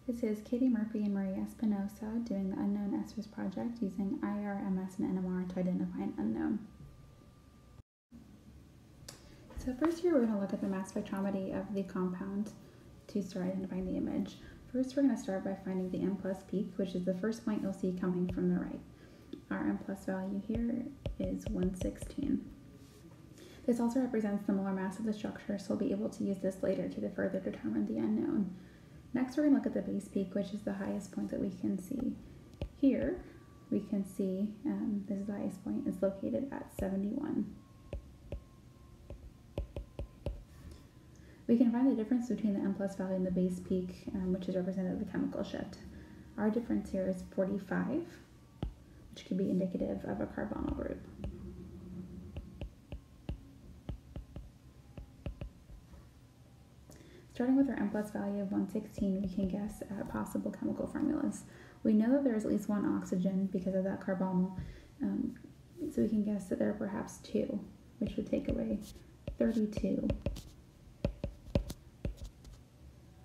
This is Katy Murphy and Maria Espinosa doing the Unknown Esters project using IR, MS, and NMR to identify an unknown. So first here we're going to look at the mass spectrometry of the compound to start identifying the image. First we're going to start by finding the M+ peak, which is the first point you'll see coming from the right. Our M+ value here is 116. This also represents the molar mass of the structure, so we'll be able to use this later to further determine the unknown. Next, we're going to look at the base peak, which is the highest point that we can see. Here, we can see this is the highest point. It's located at 71. We can find the difference between the M+ value and the base peak, which is representative of the chemical shift. Our difference here is 45, which could be indicative of a carbonyl group. Starting with our M+ value of 116, we can guess at possible chemical formulas. We know that there is at least one oxygen because of that carbonyl, so we can guess that there are perhaps two, which would take away 32.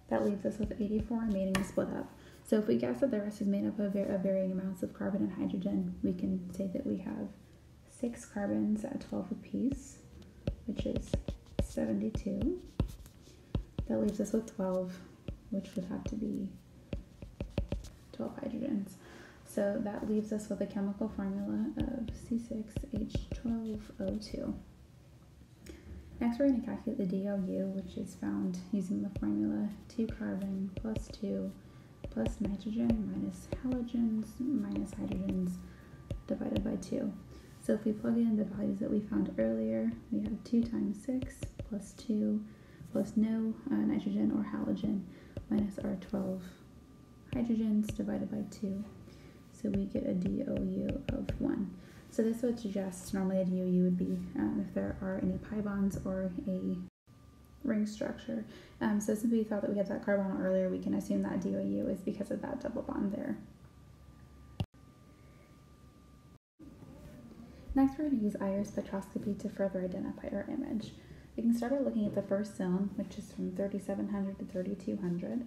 That leaves us with 84 remaining to split up. So if we guess that the rest is made up of varying amounts of carbon and hydrogen, we can say that we have 6 carbons at 12 apiece, which is 72. That leaves us with 12, which would have to be 12 hydrogens. So that leaves us with a chemical formula of C6H12O2. Next, we're going to calculate the DOU, which is found using the formula 2 carbon plus 2 plus nitrogen minus halogens minus hydrogens divided by 2. So if we plug in the values that we found earlier, we have 2 times 6 plus 2 plus no nitrogen or halogen minus our 12 hydrogens divided by 2. So we get a DOU of 1. So this would suggest normally a DOU would be if there are any pi bonds or a ring structure. So since we thought that we had that carbonyl earlier, we can assume that DOU is because of that double bond there. Next, we're going to use IR spectroscopy to further identify our image. We can start by looking at the first zone, which is from 3700 to 3200.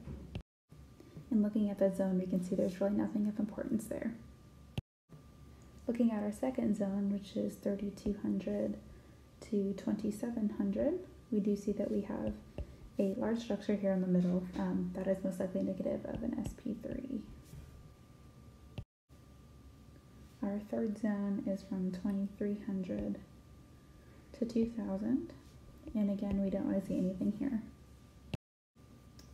And looking at that zone, we can see there's really nothing of importance there. Looking at our second zone, which is 3200 to 2700, we do see that we have a large structure here in the middle that is most likely indicative of an sp3. Our third zone is from 2300 to 2000. And again, we don't really see anything here.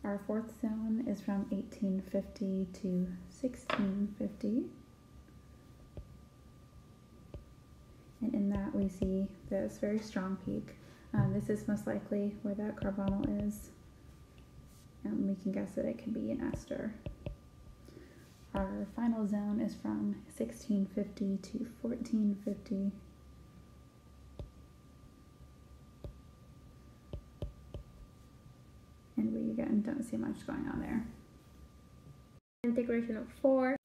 Our fourth zone is from 1850 to 1650. And in that we see this very strong peak. This is most likely where that carbonyl is. And we can guess that it could be an ester. Our final zone is from 1650 to 1450. And we again don't see much going on there. Integration of 4.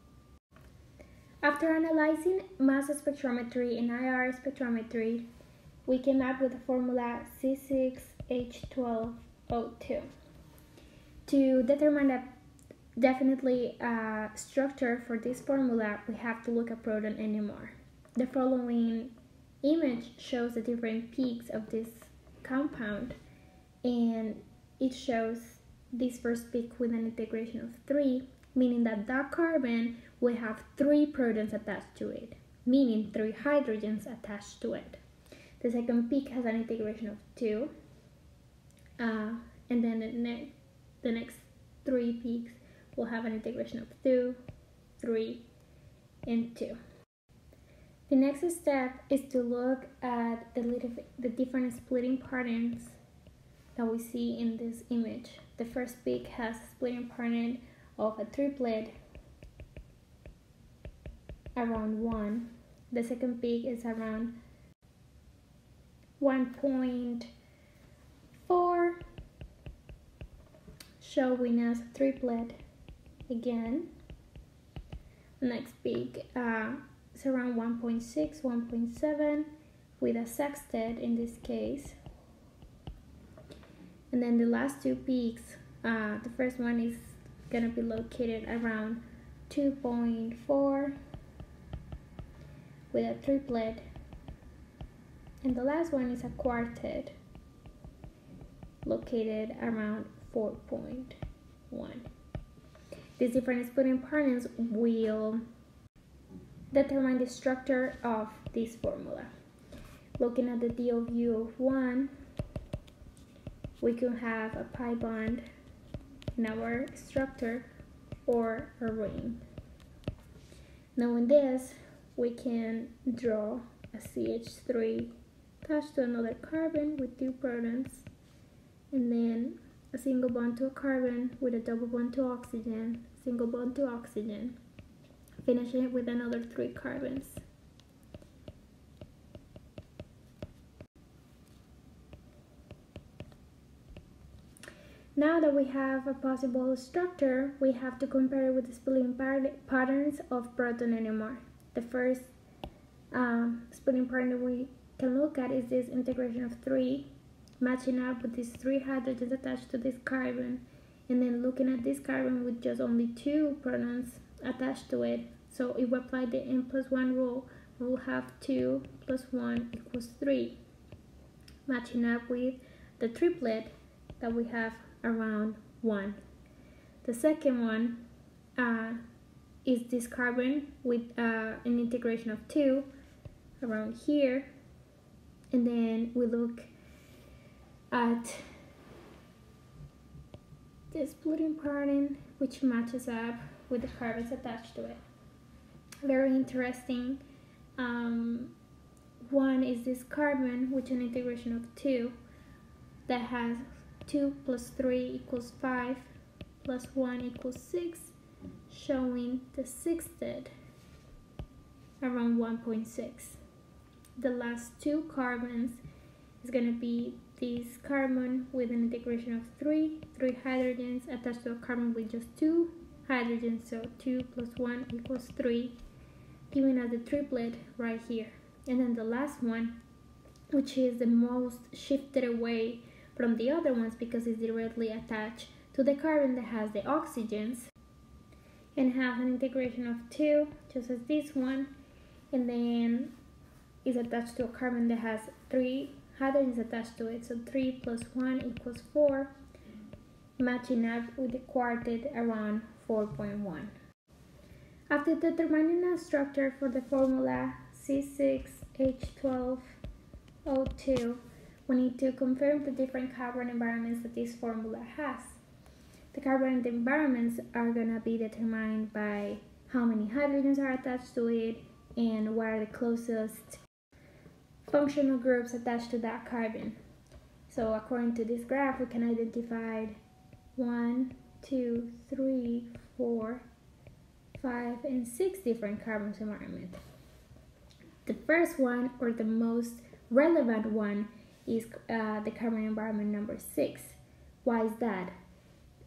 After analyzing mass spectrometry and IR spectrometry, we came up with the formula C6H12O2. To determine a definitely structure for this formula, we have to look at proton NMR. The following image shows the different peaks of this compound, and it shows this first peak with an integration of 3, meaning that that carbon will have 3 protons attached to it, meaning 3 hydrogens attached to it. The second peak has an integration of 2, and then the next 3 peaks will have an integration of 2, 3, and 2. The next step is to look at the different splitting patterns that we see in this image. The first peak has a splitting pattern of a triplet around 1. The second peak is around 1.4, showing us a triplet again. The next peak is around 1.6, 1.7 with a sextet in this case. And then the last 2 peaks, the first one is gonna be located around 2.4 with a triplet, and the last one is a quartet located around 4.1. These different splitting partners will determine the structure of this formula. Looking at the DOU of 1, we could have a pi bond in our structure or a ring. Knowing this, we can draw a CH3 attached to another carbon with 2 protons, and then a single bond to a carbon with a double bond to oxygen, single bond to oxygen, finishing it with another 3 carbons. Now that we have a possible structure, we have to compare it with the splitting patterns of proton NMR. The first splitting pattern we can look at is this integration of 3, matching up with these 3 hydrogens attached to this carbon, and then looking at this carbon with just only 2 protons attached to it. So if we apply the n+1 rule, we will have 2 + 1 = 3, matching up with the triplet that we have around 1. The second one is this carbon with an integration of 2 around here, and then we look at the splitting pattern which matches up with the carbons attached to it. Very interesting. One is this carbon with an integration of 2 that has 2 + 3 = 5 + 1 = 6, showing the sextet around 1.6. The last 2 carbons is going to be this carbon with an integration of 3 hydrogens attached to a carbon with just 2 hydrogens, so 2 + 1 = 3, giving us the triplet right here. And then the last one, which is the most shifted away from the other ones because it's directly attached to the carbon that has the oxygens, and have an integration of 2, just as this one, and then is attached to a carbon that has 3 hydrogens attached to it, so 3 + 1 = 4, matching up with the quartet around 4.1. After determining a structure for the formula C6H12O2, we need to confirm the different carbon environments that this formula has. The carbon environments are going to be determined by how many hydrogens are attached to it and what are the closest functional groups attached to that carbon. So according to this graph, we can identify 1, 2, 3, 4, 5, and 6 different carbon environments. The first one, or the most relevant one, is the carbon environment number 6. Why is that?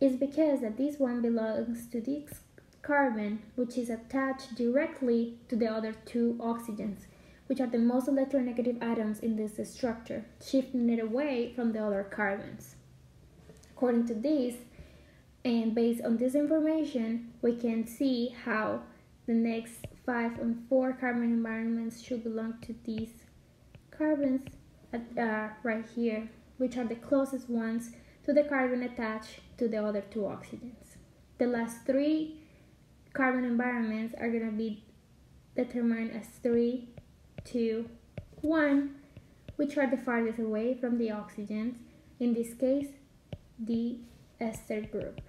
It's because that this one belongs to this carbon, which is attached directly to the other 2 oxygens, which are the most electronegative atoms in this structure, shifting it away from the other carbons. According to this, and based on this information, we can see how the next 5 and 4 carbon environments should belong to these carbons right here, which are the closest ones to the carbon attached to the other 2 oxygens. The last 3 carbon environments are going to be determined as 3, 2, 1, which are the farthest away from the oxygens, in this case the ester group.